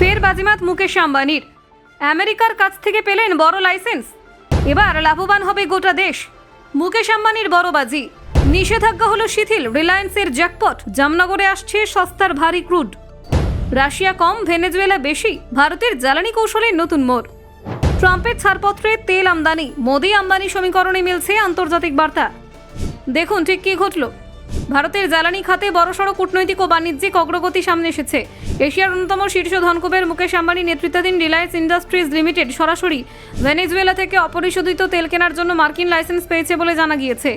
ফের বাজিমাত মুকেশ আম্বানির। আমেরিকার কাছ থেকে পেলেন বড় লাইসেন্স, এবার লাভবান হবে গোটা দেশ। মুকেশ আম্বানির বড় বাজি, নিষেধাজ্ঞা হলো শিথিল, রিলায়েন্সের জ্যাকপট, জামনগরে আসছে সস্তার ভারী ক্রুড। রাশিয়া কম, ভেনেজুয়েলা বেশি, ভারতের জ্বালানি কৌশলের নতুন মোড়। ট্রাম্পের ছাড়পত্রে তেল আমদানি, মোদি আম্বানি সমীকরণে মিলছে আন্তর্জাতিক বার্তা। দেখুন ঠিক কী ঘটল। ভারতের জ্বালানি খাতে বড়সড় কূটনৈতিক ও বাণিজ্যিক অগ্রগতি সামনে এসেছে। এশিয়ার অন্যতম শীর্ষ ধনকুবের মুকেশ আম্বানি নেতৃত্বাধীন রিলায়েন্স ইন্ডাস্ট্রিজ লিমিটেড সরাসরি ভেনেজুয়েলা থেকে অপরিশোধিত তেল কেনার জন্য মার্কিন লাইসেন্স পেয়েছে বলে জানা গিয়েছে।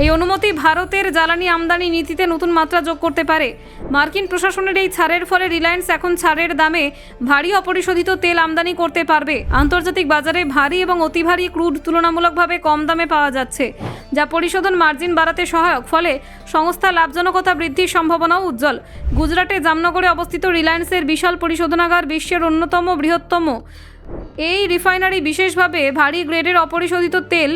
এই অনুমতি ভারতের জ্বালানি আমদানি নীতিতে নতুন মাত্রা যোগ করতে পারে। মার্কিন প্রশাসনের এই ছাড়ের ফলে রিলায়েন্স এখন ছাড়ের দামে ভারী অপরিশোধিত তেল আমদানি করতে পারবে। আন্তর্জাতিক বাজারে ভারী এবং অতি ভারী ক্রুড তুলনামূলকভাবে কম দামে পাওয়া যাচ্ছে, যা পরিশোধন মার্জিন বাড়াতে সহায়ক। ফলে সংস্থার লাভজনকতা বৃদ্ধির সম্ভাবনাও উজ্জ্বল। গুজরাটে জামনগরে অবস্থিত রিলায়েন্সের বিশাল পরিশোধনাগার বিশ্বের অন্যতম বৃহত্তম। এই রিফাইনারি বিশেষভাবে ভারী গ্রেডের অপরিশোধিত তেল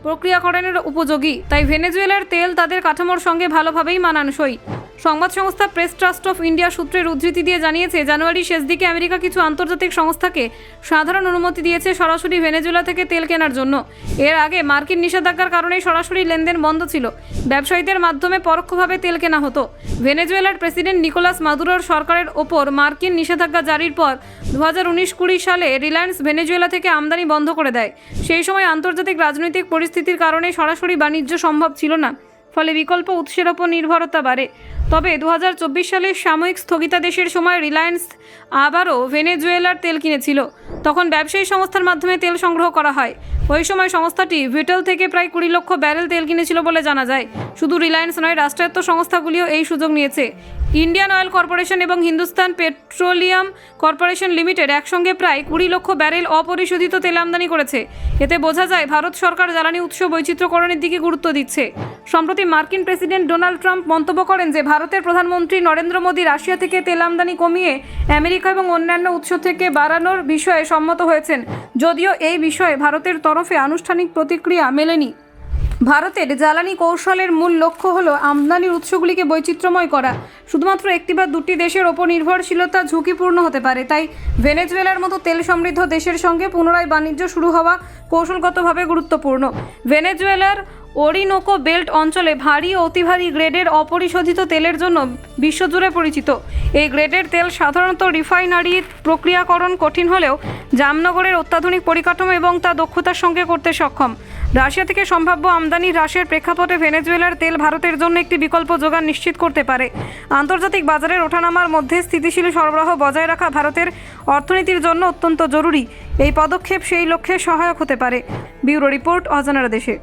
প্রক্রিয়াকরণের উপযোগী, তাই ভেনেজুয়েলার তেল তাদের কাঠামোর সঙ্গে ভালোভাবেই মানানসই। সংবাদ সংস্থা প্রেস ট্রাস্ট অফ ইন্ডিয়া সূত্রের উদ্ধৃতি দিয়ে জানিয়েছে, জানুয়ারির শেষ দিকে আমেরিকা কিছু আন্তর্জাতিক সংস্থাকে সাধারণ অনুমতি দিয়েছে সরাসরি ভেনেজুয়েলা থেকে তেল কেনার জন্য। এর আগে মার্কিন নিষেধাজ্ঞার কারণে সরাসরি লেনদেন বন্ধ ছিল, ব্যবসায়ীদের মাধ্যমে পরোক্ষভাবে তেল কেনা হতো। ভেনেজুয়েলার প্রেসিডেন্ট নিকোলাস মাদুরোর সরকারের ওপর মার্কিন নিষেধাজ্ঞা জারির পর 2019-20 সালে রিলায়েন্স ভেনেজুয়েলা থেকে আমদানি বন্ধ করে দেয়। সেই সময় আন্তর্জাতিক রাজনৈতিক পরিস্থিতির কারণে সরাসরি বাণিজ্য সম্ভব ছিল না, ফলে বিকল্প উৎসের ওপর নির্ভরতা বাড়ে। তবে 2024 সালের সাময়িক স্থগিতাদেশের সময় রিলায়েন্স আবারও ভেনেজুয়েলার তেল কিনেছিল। তখন ব্যবসায়ী সংস্থার মাধ্যমে তেল সংগ্রহ করা হয়। ওই সময় সংস্থাটি ভিটল থেকে প্রায় 20 লক্ষ ব্যারেল তেল কিনেছিল বলে জানা যায়। শুধু রিলায়েন্স নয়, রাষ্ট্রায়ত্ত সংস্থাগুলিও এই সুযোগ নিয়েছে। ইন্ডিয়ান অয়েল কর্পোরেশন এবং হিন্দুস্তান পেট্রোলিয়াম কর্পোরেশন লিমিটেড একসঙ্গে প্রায় 20 লক্ষ ব্যারেল অপরিশোধিত তেল আমদানি করেছে। এতে বোঝা যায় ভারত সরকার জ্বালানি উৎস বৈচিত্র্যকরণের দিকে গুরুত্ব দিচ্ছে। সম্প্রতি মার্কিন প্রেসিডেন্ট ডোনাল্ড ট্রাম্প মন্তব্য করেন যে ভারতের প্রধানমন্ত্রী নরেন্দ্র মোদী রাশিয়া থেকে তেল আমদানি কমিয়ে আমেরিকা এবং অন্যান্য উৎস থেকে বাড়ানোর বিষয়ে সম্মত হয়েছেন, যদিও এই বিষয়ে ভারতের তরফে আনুষ্ঠানিক প্রতিক্রিয়া মেলেনি। ভারতের জ্বালানি কৌশলের মূল লক্ষ্য হলো আমদানির উৎসগুলিকে বৈচিত্র্যময় করা। শুধুমাত্র একটি বা দুটি দেশের ওপর নির্ভরশীলতা ঝুঁকিপূর্ণ হতে পারে, তাই ভেনেজুয়েলার মতো তেল সমৃদ্ধ দেশের সঙ্গে পুনরায় বাণিজ্য শুরু হওয়া কৌশলগতভাবে গুরুত্বপূর্ণ। ভেনেজুয়েলার ওরিনোকো বেল্ট অঞ্চলে ভারী ও অতি ভারী গ্রেডের অপরিশোধিত তেলের জন্য বিশ্বজুড়ে পরিচিত। এই গ্রেডের তেল সাধারণত রিফাইনারির প্রক্রিয়াকরণ কঠিন হলেও জামনগরের অত্যাধুনিক পরিকাঠামো এবং তা দক্ষতার সঙ্গে করতে সক্ষম। রাশিয়া থেকে সম্ভাব্য আমদানি হ্রাসের প্রেক্ষাপটে ভেনেজুয়েলার তেল ভারতের জন্য একটি বিকল্প যোগান নিশ্চিত করতে পারে। আন্তর্জাতিক বাজারের ওঠানামার মধ্যে স্থিতিশীল সরবরাহ বজায় রাখা ভারতের অর্থনীতির জন্য অত্যন্ত জরুরি। এই পদক্ষেপ সেই লক্ষ্যে সহায়ক হতে পারে। ব্যুরো রিপোর্ট, অজানারা দেশে।